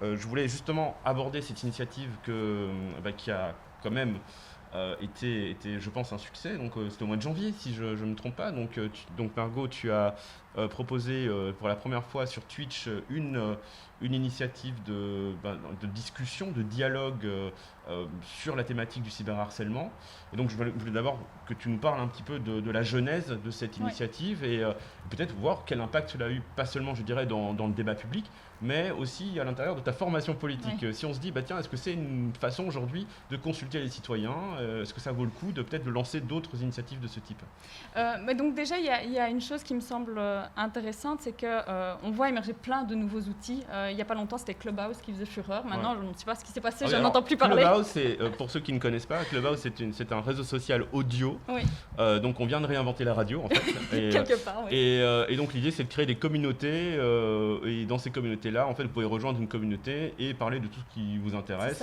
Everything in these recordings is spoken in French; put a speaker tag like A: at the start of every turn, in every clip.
A: je voulais justement aborder cette initiative qui a quand même était, je pense, un succès. Donc, c'était au mois de janvier, si je ne me trompe pas. Donc, Margot, tu as proposé pour la première fois sur Twitch une initiative de discussion, de dialogue sur la thématique du cyberharcèlement. Et donc, je voulais d'abord que tu nous parles un petit peu de la genèse de cette
B: Ouais.
A: initiative et peut-être voir quel impact cela a eu, pas seulement, je dirais, dans le débat public, mais aussi à l'intérieur de ta formation politique.
B: Ouais.
A: Si on se dit, bah tiens, est-ce que c'est une façon aujourd'hui de consulter les citoyens? Est-ce que ça vaut le coup de peut-être de lancer d'autres initiatives de ce type?
B: Mais donc déjà, il y a une chose qui me semble intéressante, c'est qu'on voit émerger plein de nouveaux outils. Il n'y a pas longtemps, c'était Clubhouse qui faisait fureur. Maintenant, je ne sais pas ce qui s'est passé, je n'en entends plus parler.
A: Clubhouse, pour ceux qui ne connaissent pas, Clubhouse, c'est un réseau social audio.
B: Oui.
A: Donc on vient de réinventer la radio, en fait.
B: Quelque part, oui.
A: Et donc l'idée, c'est de créer des communautés. Et dans ces communautés-là, en fait, vous pouvez rejoindre une communauté et parler de tout ce qui vous intéresse.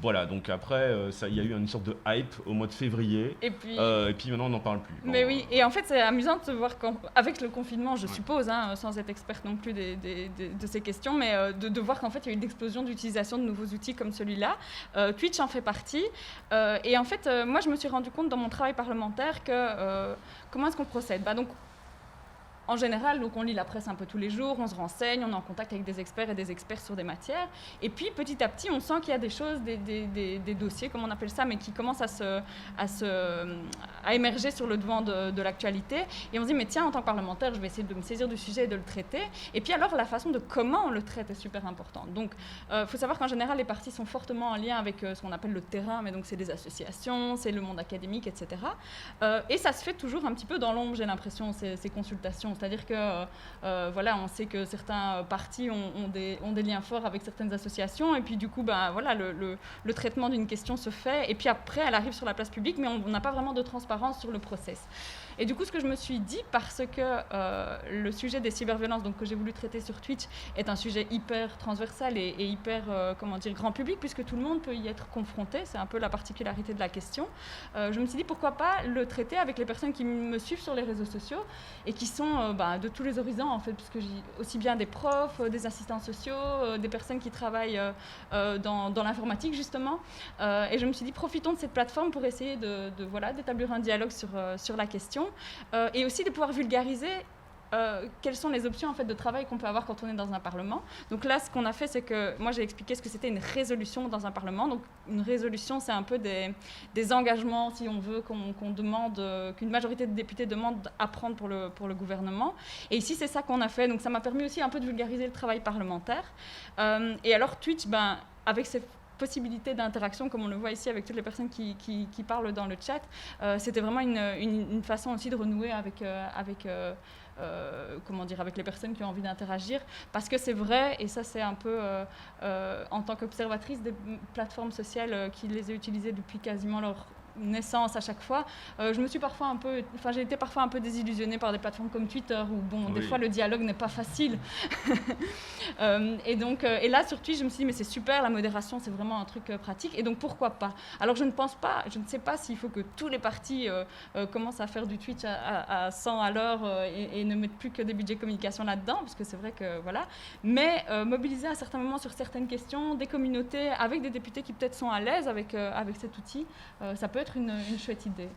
A: Voilà, donc après, il y a eu une sorte de hype au mois de février. Et puis maintenant, on n'en parle plus.
B: Mais oui, et en fait, c'est amusant de voir qu'avec le confinement, je suppose, sans être experte non plus de ces questions, mais de voir qu'en fait, il y a eu une explosion d'utilisation de nouveaux outils comme celui-là. Twitch en fait partie. Et en fait, moi, je me suis rendu compte dans mon travail parlementaire que comment est-ce qu'on procède? Donc, en général, donc on lit la presse un peu tous les jours, on se renseigne, on est en contact avec des experts et des experts sur des matières. Et puis, petit à petit, on sent qu'il y a des choses, des dossiers, comme on appelle ça, mais qui commencent à émerger sur le devant de l'actualité. Et on se dit, mais tiens, en tant que parlementaire, je vais essayer de me saisir du sujet et de le traiter. Et puis alors, la façon de comment on le traite est super importante. Donc, faut savoir qu'en général, les partis sont fortement en lien avec ce qu'on appelle le terrain, mais donc c'est des associations, c'est le monde académique, etc. Et ça se fait toujours un petit peu dans l'ombre, j'ai l'impression, ces consultations. C'est-à-dire que, voilà, on sait que certains partis ont des liens forts avec certaines associations, et puis du coup, voilà, le traitement d'une question se fait, et puis après, elle arrive sur la place publique, mais on n'a pas vraiment de transparence sur le process. Et du coup, ce que je me suis dit, parce que le sujet des cyberviolences, donc, que j'ai voulu traiter sur Twitch, est un sujet hyper transversal et hyper, grand public, puisque tout le monde peut y être confronté, c'est un peu la particularité de la question. Je me suis dit, pourquoi pas le traiter avec les personnes qui me suivent sur les réseaux sociaux, et qui sont de tous les horizons, en fait, puisque j'ai aussi bien des profs, des assistants sociaux, des personnes qui travaillent dans l'informatique, justement. Et je me suis dit, profitons de cette plateforme pour essayer d'établir un dialogue sur la question, et aussi de pouvoir vulgariser quelles sont les options en fait, de travail qu'on peut avoir quand on est dans un parlement. Donc là, ce qu'on a fait, c'est que moi, j'ai expliqué ce que c'était une résolution dans un parlement. Donc une résolution, c'est un peu des engagements, si on veut, qu'on demande, qu'une majorité de députés demande à prendre pour le gouvernement. Et ici, c'est ça qu'on a fait. Donc ça m'a permis aussi un peu de vulgariser le travail parlementaire. Et alors Twitch, avec ces possibilités d'interaction, comme on le voit ici avec toutes les personnes qui parlent dans le chat, c'était vraiment une façon aussi de renouer avec les personnes qui ont envie d'interagir, parce que c'est vrai, et ça c'est un peu en tant qu'observatrice des plateformes sociales qui les ai utilisées depuis quasiment leur naissance à chaque fois, j'ai été parfois un peu désillusionnée par des plateformes comme Twitter où des fois le dialogue n'est pas facile. Et là sur Twitch je me suis dit mais c'est super, la modération c'est vraiment un truc pratique, et donc pourquoi pas. Alors je ne sais pas s'il faut que tous les partis commencent à faire du Twitch à 100 à l'heure et ne mettent plus que des budgets communication là-dedans, parce que c'est vrai que voilà, mais mobiliser à un certain moment sur certaines questions des communautés avec des députés qui peut-être sont à l'aise avec cet outil, ça peut être une chouette idée.